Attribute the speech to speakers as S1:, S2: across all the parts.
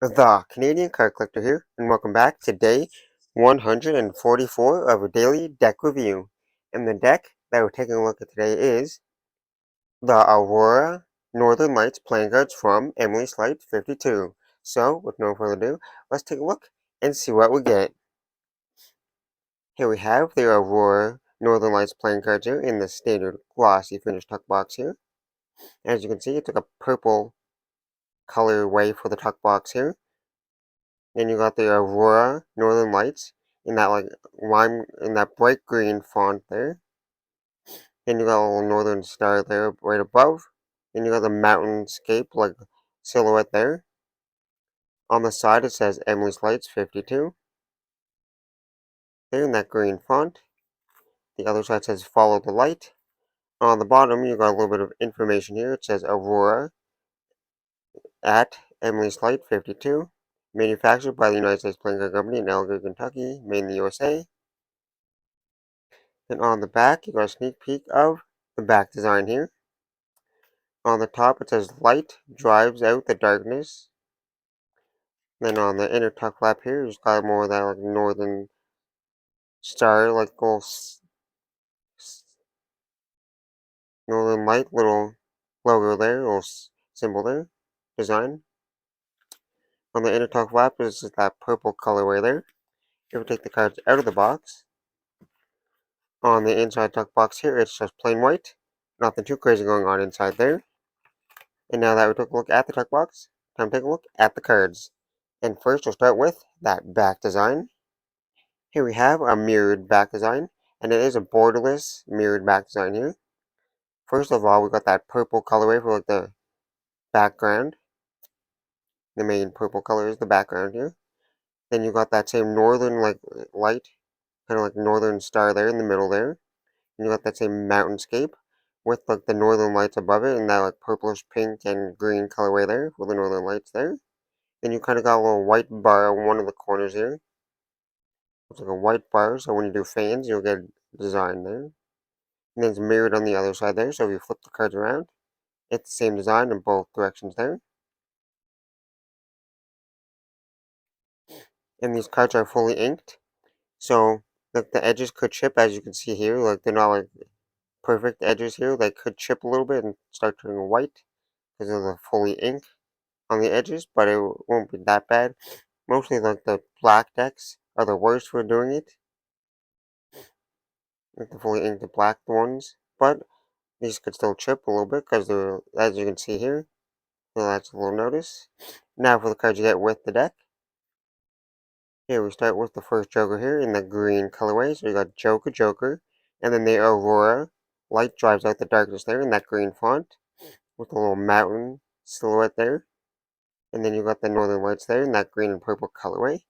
S1: The Canadian Card Collector here, and welcome back to day 144 of a daily deck review. And the deck that we're taking a look at today is the Aurora Northern Lights playing cards from Emilysleights52. So, with no further ado, let's take a look and see what we get. Here we have the Aurora Northern Lights playing cards here in the standard glossy finish tuck box here. As you can see, it took a purple colorway for the tuck box here. Then you got the Aurora Northern Lights in that in that bright green font there. Then you got a little northern star there right above. Then you got the mountainscape like silhouette there. On the side it says Emily's Lights 52. There in that green font. The other side says Follow the Light. On the bottom you got a little bit of information here. It says Aurora at Emily's Light 52. Manufactured by the United States Playing Card Company in Elgin, Kentucky, made in the USA. Then on the back, you got a sneak peek of the back design here. On the top, it says light drives out the darkness. Then on the inner tuck flap here, you just got more of that like northern star, like little northern light, little logo there, little symbol there, design. On the inner tuck flap is just that purple colorway there. If we take the cards out of the box, on the inside tuck box here, it's just plain white. Nothing too crazy going on inside there. And now that we took a look at the tuck box, time to take a look at the cards. And first we'll start with that back design. Here we have a mirrored back design, and it is a borderless mirrored back design here. First of all, we got that purple colorway for like the background. The main purple color is the background here. Then you got that same northern like light, kind of like northern star there in the middle there. And you got that same mountainscape with like the northern lights above it and that like purplish pink and green colorway there for the northern lights there. Then you kind of got a little white bar on one of the corners here. It's like a white bar, so when you do fans, you'll get a design there. And then it's mirrored on the other side there, so if you flip the cards around, it's the same design in both directions there. And these cards are fully inked, so like the edges could chip, as you can see here. Like they're not like perfect edges here. They could chip a little bit and start turning white because of the fully ink on the edges, but it won't be that bad. Mostly like the black decks are the worst for doing it. Like the fully inked black ones, but these could still chip a little bit because they're, as you can see here, so that's a little notice. Now for the cards you get with the deck. Here we start with the first Joker here in the green colorway. So we got Joker, and then the Aurora light drives out the darkness there in that green font with a little mountain silhouette there. And then you got the Northern Lights there in that green and purple colorway.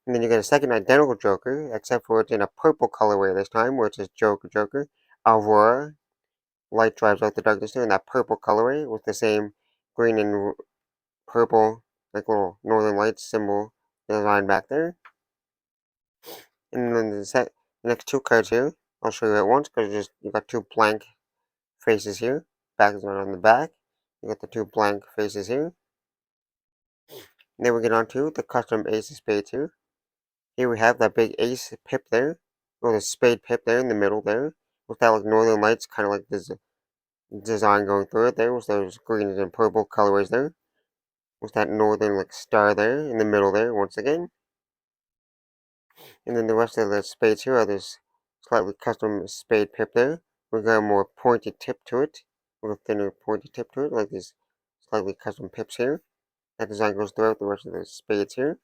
S1: And then you get a second identical Joker, except for it's in a purple colorway this time, where it says Joker, Aurora light drives out the darkness there in that purple colorway with the same green and purple, like little northern lights symbol design back there. And then the next two cards here, I'll show you at once because you got two blank faces here. Back is on the back. You got the two blank faces here. And then we get on to the custom ace of spades here. Here we have that big ace pip there, or the spade pip there in the middle there, with that like northern lights kind of like this design going through it there with those greens and purple colorways there. With that northern like star there in the middle there once again. And then the rest of the spades here are this slightly custom spade pip there. We got a more pointed tip to it. A little thinner pointed tip to it, like these slightly custom pips here. That design goes throughout the rest of the spades here.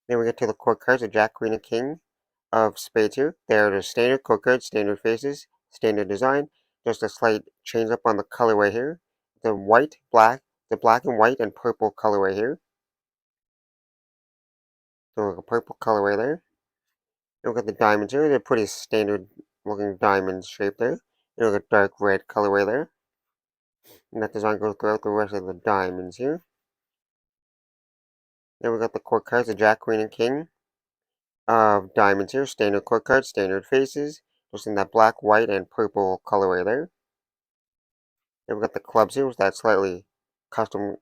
S1: Then we get to the court cards, the Jack, Queen, and King of spades here. They are the standard court cards, standard faces, standard design. Just a slight change up on the colorway here. The white, black, the black and white and purple colorway here. So like a purple colorway there. Look at the diamonds here. They're pretty standard looking diamond shape there. You look at dark red colorway there. And that design goes throughout the rest of the diamonds here. Then we got the court cards, the Jack, Queen, and King of diamonds here. Standard court cards, standard faces. Just in that black, white, and purple colorway there. Then we got the clubs here with that slightly custom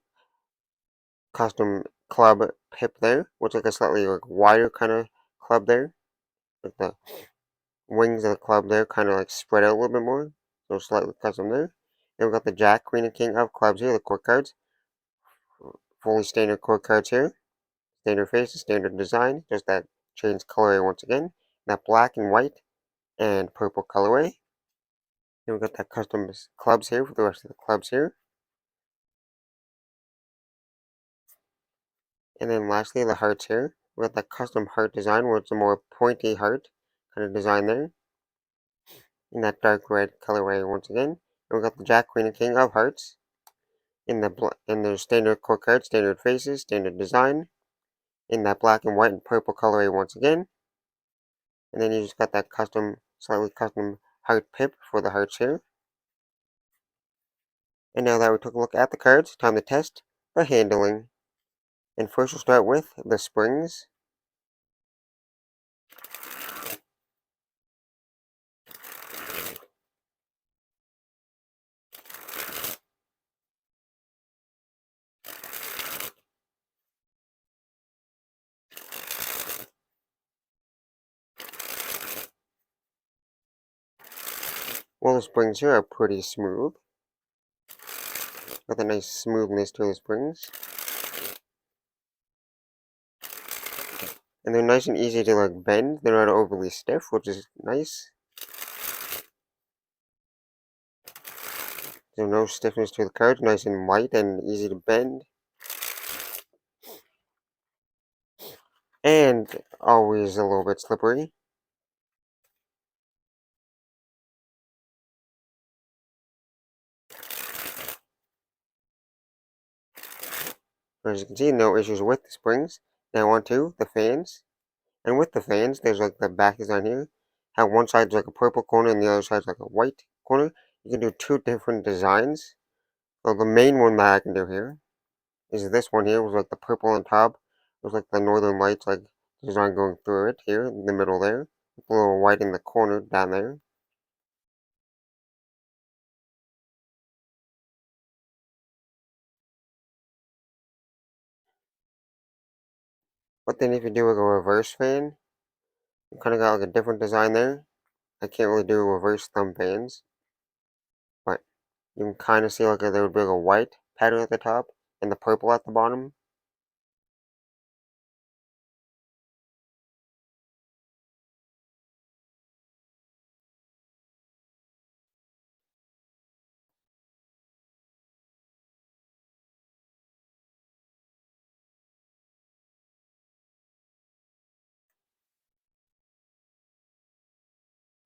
S1: club pip there, which is like a slightly like wider kind of club there. Like the wings of the club there kind of like spread out a little bit more, so slightly custom there. Then we got the Jack, Queen, and King of clubs here, the court cards. Fully standard court cards here. Standard face, standard design, just that changed colorway once again. That black and white and purple colorway. Then we got that custom clubs here for the rest of the clubs here. And then lastly, the hearts here. We got that custom heart design where it's a more pointy heart kind of design there. In that dark red colorway once again. And we got the Jack, Queen, and King of hearts. In the standard court card, standard faces, standard design. In that black and white and purple colorway once again. And then you just got that slightly custom heart pip for the hearts here. And now that we took a look at the cards, time to test the handling. And first we'll start with the springs. Well, the springs here are pretty smooth. Got a nice smoothness to the springs. And they're nice and easy to like bend. They're not overly stiff, which is nice. There's no stiffness to the cards, nice and light and easy to bend. And always a little bit slippery. As you can see, no issues with the springs. Now on to the fans. And with the fans, there's like the back design here. How one side's like a purple corner and the other side's like a white corner. You can do two different designs. So the main one that I can do here is this one here with like the purple on top. With like the Northern Lights like design going through it here in the middle there. With a little white in the corner down there. But then if you do like a reverse fan, you kind of got like a different design there. I can't really do reverse thumb fans, but you can kind of see like there would be like a white pattern at the top and the purple at the bottom.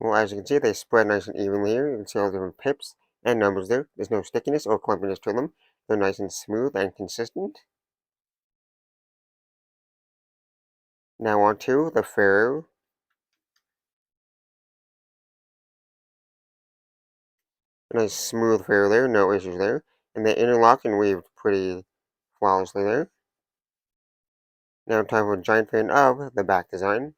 S1: Well, as you can see, they spread nice and evenly here. You can see all the different pips and numbers there. There's no stickiness or clumpiness to them. They're nice and smooth and consistent. Now on to the Pharaoh. A nice smooth Pharaoh there, no issues there. And they interlock and weave pretty flawlessly there. Now time for a giant fan of the back design.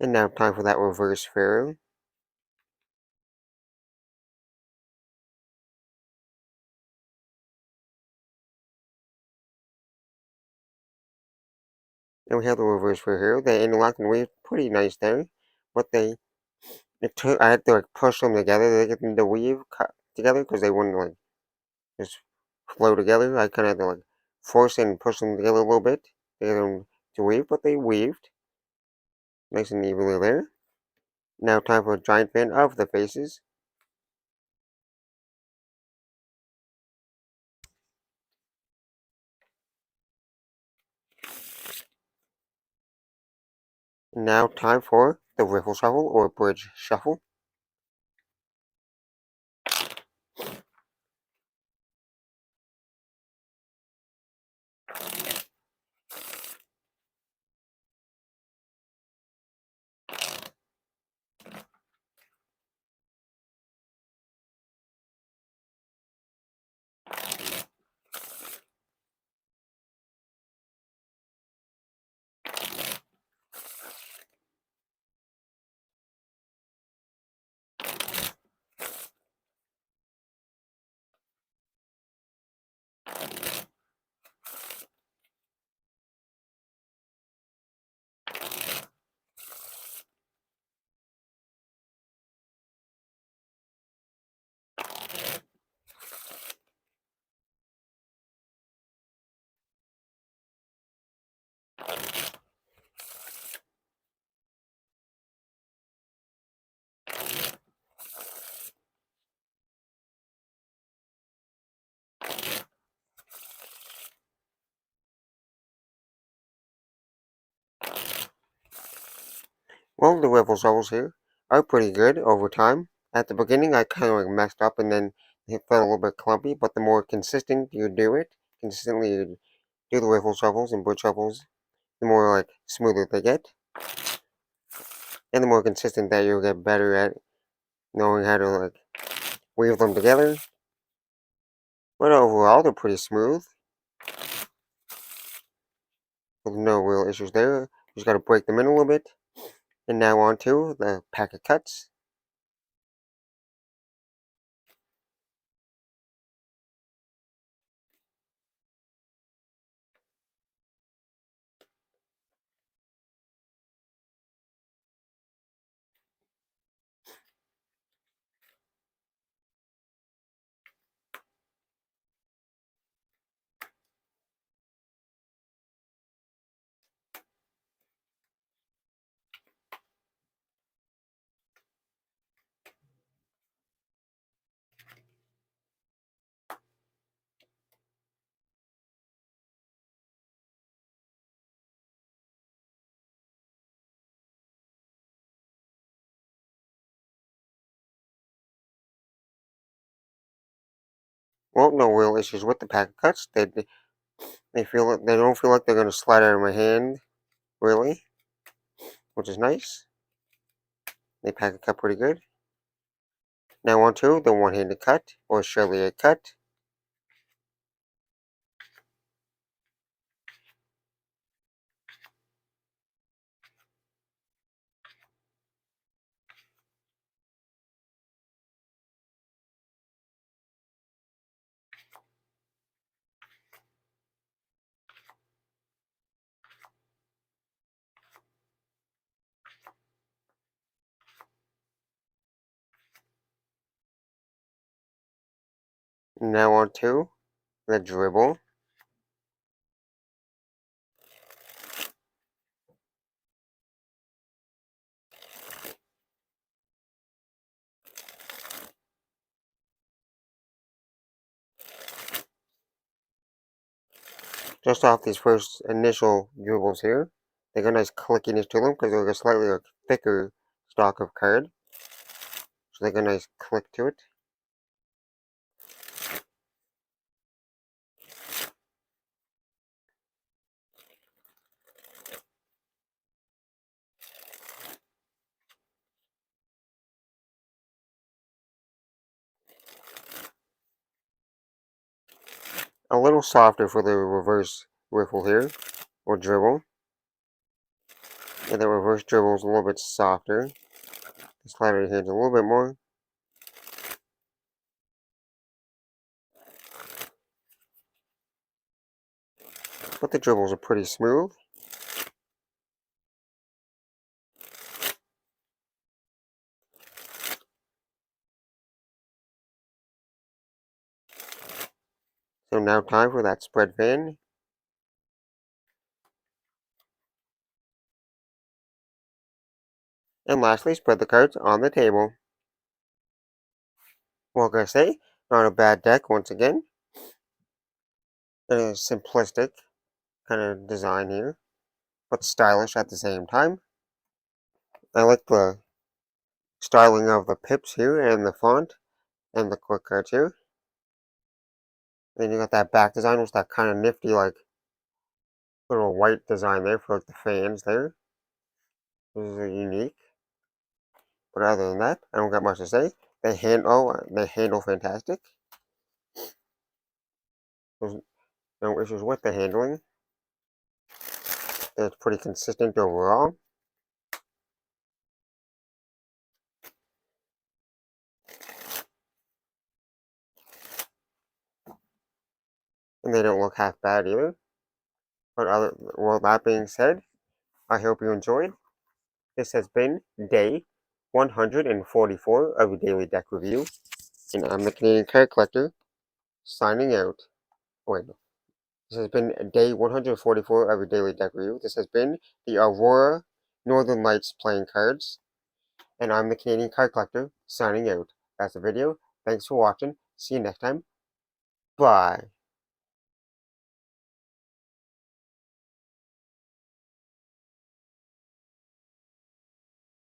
S1: And now time for that reverse Pharaoh. And we have the reverse Pharaoh here. They interlock and weave pretty nice there. But I had to like push them together to get them to weave together because they wouldn't like just flow together. I kind of had to like force and push them together a little bit to get them to weave, but they weaved nice and evenly there. Now time for a giant fan of the faces. Now time for the riffle shuffle or bridge shuffle. Well, the riffle shovels here are pretty good over time. At the beginning, I kind of like messed up and then it felt a little bit clumpy, but the more consistent you do it, consistently you do the riffle shovels and wood shovels, the more like smoother they get, and the more consistent that you'll get better at knowing how to like weave them together. But overall, they're pretty smooth. With no real issues there. Just gotta break them in a little bit. And now on to the pack of cuts. Well, no real issues with the pack of cuts. They don't feel like they're gonna slide out of my hand, really, which is nice. They pack a cut pretty good. Now on to the one-handed cut, or surely a cut. Now on to the dribble. Just off these first initial dribbles here, they got a nice clickiness to them because they're a slightly like, thicker stock of card. So they got a nice click to it. A little softer for the reverse riffle here, or dribble. And the reverse dribble is a little bit softer. The slider hands a little bit more. But the dribbles are pretty smooth. So now time for that spread fan. And lastly, spread the cards on the table. Well, like I say, not a bad deck once again. A simplistic kind of design here, but stylish at the same time. I like the styling of the pips here and the font and the quick cards here. Then you got that back design with that kind of nifty like little white design there for like the fans there. This is unique. But other than that, I don't got much to say. They handle fantastic. There's no issues with the handling. It's pretty consistent overall. And they don't look half bad either. Well, that being said, I hope you enjoyed. This has been day 144 of a daily deck review, and I'm the Canadian Card Collector, signing out. Wait, This has been day 144 of your daily deck review. This has been the Aurora Northern Lights playing cards. And I'm the Canadian Card Collector, signing out. That's the video. Thanks for watching. See you next time. Bye.